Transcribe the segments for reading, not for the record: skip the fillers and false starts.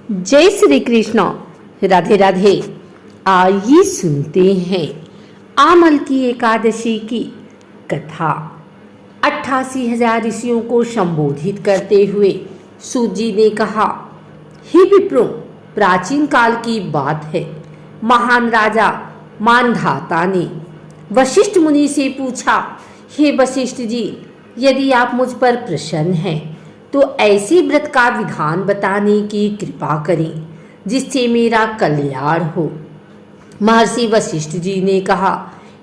जय श्री कृष्ण। राधे राधे। आइए सुनते हैं आमल की एकादशी की कथा। 88,000 ऋषियों को संबोधित करते हुए सूत जी ने कहा, हे विप्रो, प्राचीन काल की बात है। महान राजा मानधाता ने वशिष्ठ मुनि से पूछा, हे वशिष्ठ जी, यदि आप मुझ पर प्रसन्न हैं तो ऐसे व्रत का विधान बताने की कृपा करें जिससे मेरा कल्याण हो। महर्षि वशिष्ठ जी ने कहा,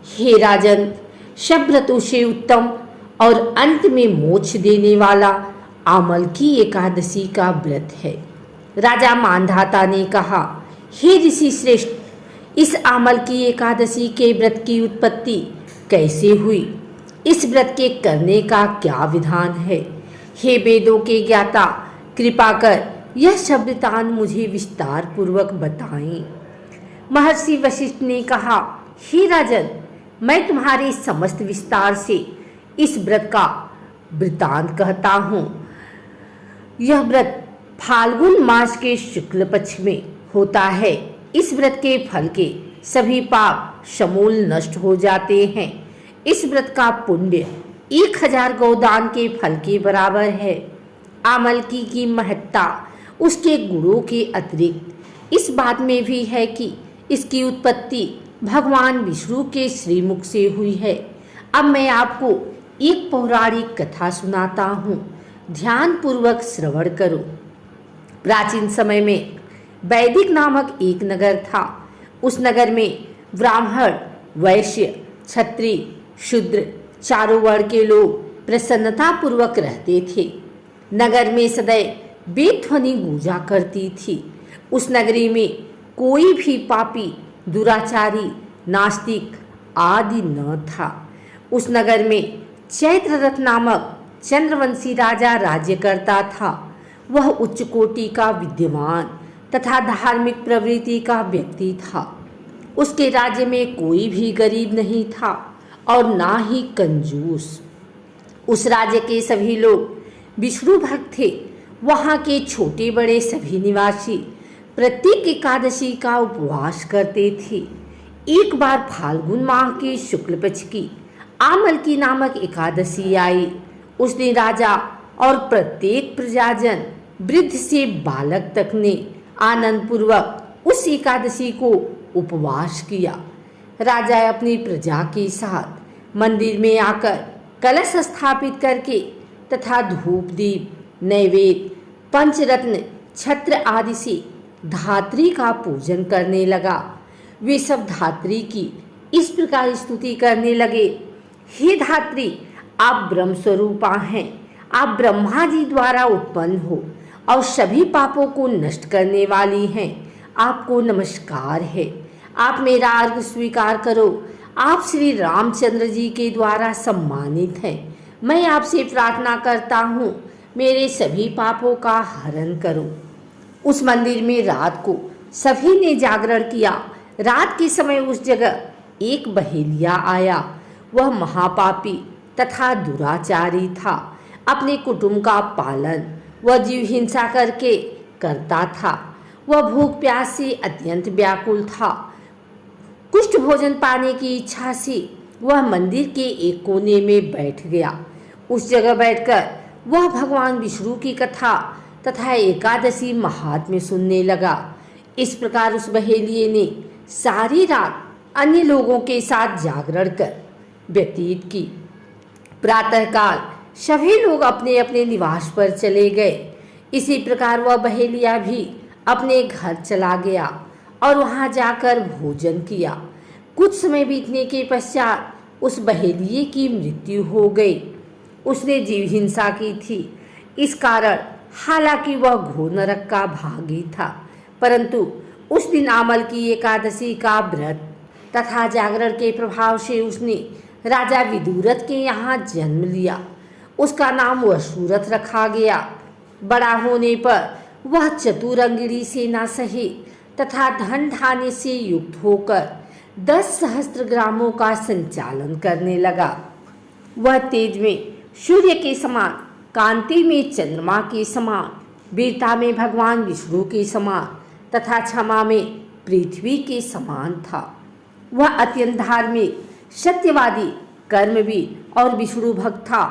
हे राजन, सब व्रतों से उत्तम और अंत में मोक्ष देने वाला आमल की एकादशी का व्रत है। राजा मानधाता ने कहा, हे ऋषि श्रेष्ठ, इस आमल की एकादशी के व्रत की उत्पत्ति कैसे हुई? इस व्रत के करने का क्या विधान है? हे वेदों के ज्ञाता, कृपा कर यह सब वृतांत मुझे विस्तार पूर्वक बताएं। महर्षि वशिष्ठ ने कहा, हे राजन, मैं तुम्हारे समस्त विस्तार से इस व्रत का वृतांत कहता हूँ। यह व्रत फाल्गुन मास के शुक्ल पक्ष में होता है। इस व्रत के फल के सभी पाप समूल नष्ट हो जाते हैं। इस व्रत का पुण्य 1000 गौदान के फल के बराबर है। आमल की महत्ता उसके गुणों के अतिरिक्त इस बात में भी है कि इसकी उत्पत्ति भगवान विष्णु के श्रीमुख से हुई है। अब मैं आपको एक पौराणिक कथा सुनाता हूँ, ध्यान पूर्वक श्रवण करो। प्राचीन समय में वैदिक नामक एक नगर था। उस नगर में ब्राह्मण, वैश्य, क्षत्रिय, शूद्र चारों वर्ण के लोग प्रसन्नता पूर्वक रहते थे। नगर में सदैव वेद ध्वनि गूंजा करती थी। उस नगरी में कोई भी पापी, दुराचारी, नास्तिक आदि न था। उस नगर में चैत्ररथ नामक चंद्रवंशी राजा राज्य करता था। वह उच्च कोटि का विद्वान तथा धार्मिक प्रवृत्ति का व्यक्ति था। उसके राज्य में कोई भी गरीब नहीं था और ना ही कंजूस। उस राज्य के सभी लोग विष्णु भक्त थे। वहाँ के छोटे बड़े सभी निवासी प्रत्येक एकादशी का उपवास करते थे। एक बार फाल्गुन माह के शुक्ल पक्ष की आमल की नामक एकादशी आई। उस दिन राजा और प्रत्येक प्रजाजन, वृद्ध से बालक तक ने आनंद पूर्वक उस एकादशी को उपवास किया। राजा अपनी प्रजा के साथ मंदिर में आकर कलश स्थापित करके तथा धूप दीप, नैवेद्य, पंचरत्न, छत्र आदि से धात्री का पूजन करने लगा। वे सब धात्री की इस प्रकार स्तुति करने लगे, हे धात्री, आप ब्रह्म स्वरूपा हैं। आप ब्रह्मा जी द्वारा उत्पन्न हो और सभी पापों को नष्ट करने वाली हैं। आपको नमस्कार है। आप मेरा अर्घ स्वीकार करो। आप श्री रामचंद्र जी के द्वारा सम्मानित हैं। मैं आपसे प्रार्थना करता हूँ, मेरे सभी पापों का हरण करो। उस मंदिर में रात को सभी ने जागरण किया। रात के समय उस जगह एक बहेलिया आया। वह महापापी तथा दुराचारी था। अपने कुटुंब का पालन वह जीव हिंसा करके करता था। वह भूख प्यास से अत्यंत व्याकुल था। कुष्ठ भोजन पाने की इच्छा से वह मंदिर के एक कोने में बैठ गया। उस जगह बैठकर वह भगवान विष्णु की कथा तथा एकादशी महात्म्य सुनने लगा। इस प्रकार उस बहेलिये ने सारी रात अन्य लोगों के साथ जागरण कर व्यतीत की। प्रातःकाल सभी लोग अपने अपने निवास पर चले गए। इसी प्रकार वह बहेलिया भी अपने घर चला गया और वहां जाकर भोजन किया। कुछ समय बीतने के पश्चात उस बहेलिये की मृत्यु हो गई। उसने जीव हिंसा की थी। इस कारण हालांकि वह घोर नरक का भागी था, परंतु उस दिन आमल की एकादशी का व्रत तथा जागरण के प्रभाव से उसने राजा विदुरथ के यहाँ जन्म लिया। उसका नाम वसुरथ रखा गया। बड़ा होने पर वह चतुरंगिणी सेना सही तथा धन धान्य से युक्त होकर 10 सहस्त्र ग्रामों का संचालन करने लगा। वह तेज में सूर्य के समान, कांति में चंद्रमा के समान, वीरता में भगवान विष्णु के समान तथा क्षमा में पृथ्वी के समान था। वह अत्यंत धार्मिक, सत्यवादी, कर्मवीर और विष्णु भक्त था।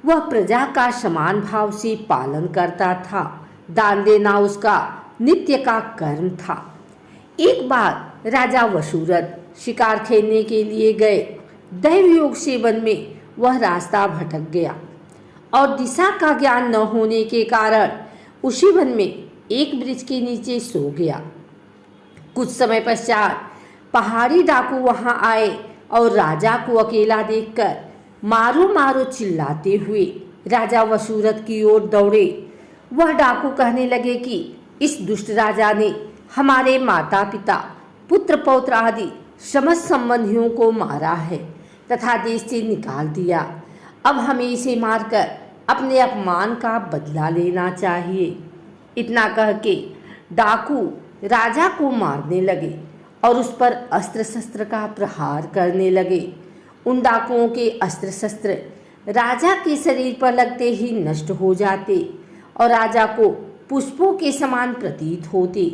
वह प्रजा का समान भाव से पालन करता था। दान देना उसका नित्य का कर्म था। एक बार राजा वसुरथ शिकार खेलने के लिए गए। दैव योग से वन में वह रास्ता भटक गया और दिशा का ज्ञान न होने के कारण उसी वन में एक वृक्ष के नीचे सो गया। कुछ समय पश्चात पहाड़ी डाकू वहां आए और राजा को अकेला देखकर मारो मारो चिल्लाते हुए राजा वसुरथ की ओर दौड़े। वह डाकू कहने लगे कि इस दुष्ट राजा ने हमारे माता पिता, पुत्र पौत्र आदि समस्त संबंधियों को मारा है तथा देश से निकाल दिया। अब हमें इसे मारकर अपने अपमान का बदला लेना चाहिए। इतना कह के डाकू राजा को मारने लगे और उस पर अस्त्र शस्त्र का प्रहार करने लगे। उन डाकुओं के अस्त्र शस्त्र राजा के शरीर पर लगते ही नष्ट हो जाते और राजा को पुष्पों के समान प्रतीत होते।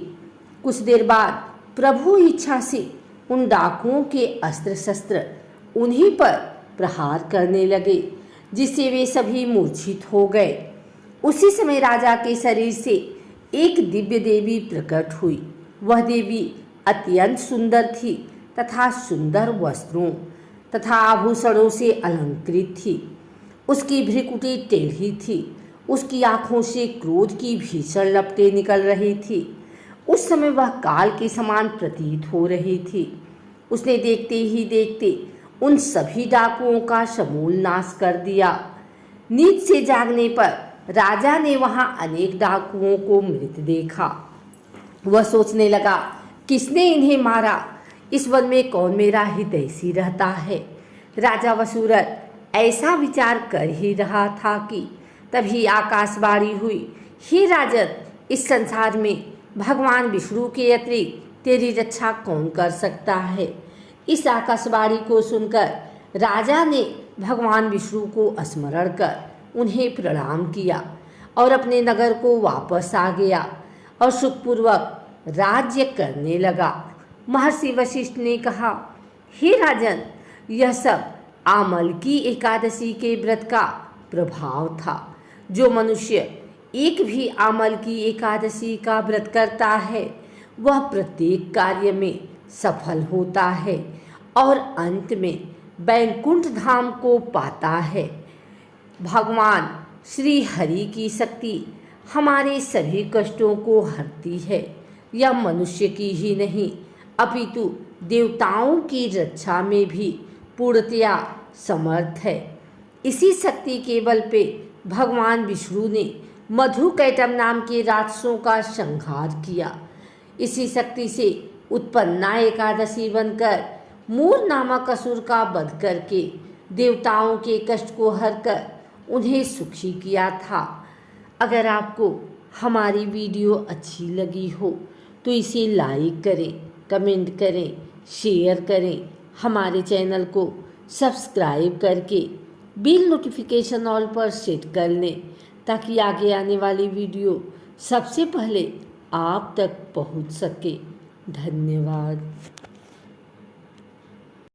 कुछ देर बाद प्रभु इच्छा से उन डाकुओं के अस्त्र शस्त्र उन्हीं पर प्रहार करने लगे, जिससे वे सभी मूर्छित हो गए। उसी समय राजा के शरीर से एक दिव्य देवी प्रकट हुई। वह देवी अत्यंत सुंदर थी तथा सुंदर वस्त्रों तथा आभूषणों से अलंकृत थी। उसकी भ्रिकुटी टेढ़ी थी। उसकी आंखों से क्रोध की भीषण लपटें निकल रही थी। उस समय वह काल के समान प्रतीत हो रही थी। उसने देखते ही देखते उन सभी डाकुओं का समूल नाश कर दिया। नींद से जागने पर राजा ने वहां अनेक डाकुओं को मृत देखा। वह सोचने लगा, किसने इन्हें मारा? इस वन में कौन मेरा हितैषी रहता है? राजा वसुरथ ऐसा विचार कर ही रहा था कि तभी आकाशवाणी हुई, हे राजन, इस संसार में भगवान विष्णु के अतिरिक्त तेरी रक्षा कौन कर सकता है? इस आकाशवाणी को सुनकर राजा ने भगवान विष्णु को स्मरण कर उन्हें प्रणाम किया और अपने नगर को वापस आ गया और सुखपूर्वक राज्य करने लगा। महर्षि वशिष्ठ ने कहा, हे राजन, यह सब आमल की एकादशी के व्रत का प्रभाव था। जो मनुष्य एक भी आमल की एकादशी का व्रत करता है वह प्रत्येक कार्य में सफल होता है और अंत में वैकुंठ धाम को पाता है। भगवान श्री हरि की शक्ति हमारे सभी कष्टों को हरती है। यह मनुष्य की ही नहीं अपितु देवताओं की रक्षा में भी पूर्णतया समर्थ है। इसी शक्ति के बल पे भगवान विष्णु ने मधुकैटभ नाम के राक्षसों का संहार किया। इसी शक्ति से उत्पन्ना एकादशी बनकर मूर नामक असुर का वध करके देवताओं के कष्ट को हरकर उन्हें सुखी किया था। अगर आपको हमारी वीडियो अच्छी लगी हो तो इसे लाइक करें, कमेंट करें, शेयर करें। हमारे चैनल को सब्सक्राइब करके बिल नोटिफिकेशन ऑल पर सेट कर लें ताकि आगे आने वाली वीडियो सबसे पहले आप तक पहुंच सके। धन्यवाद।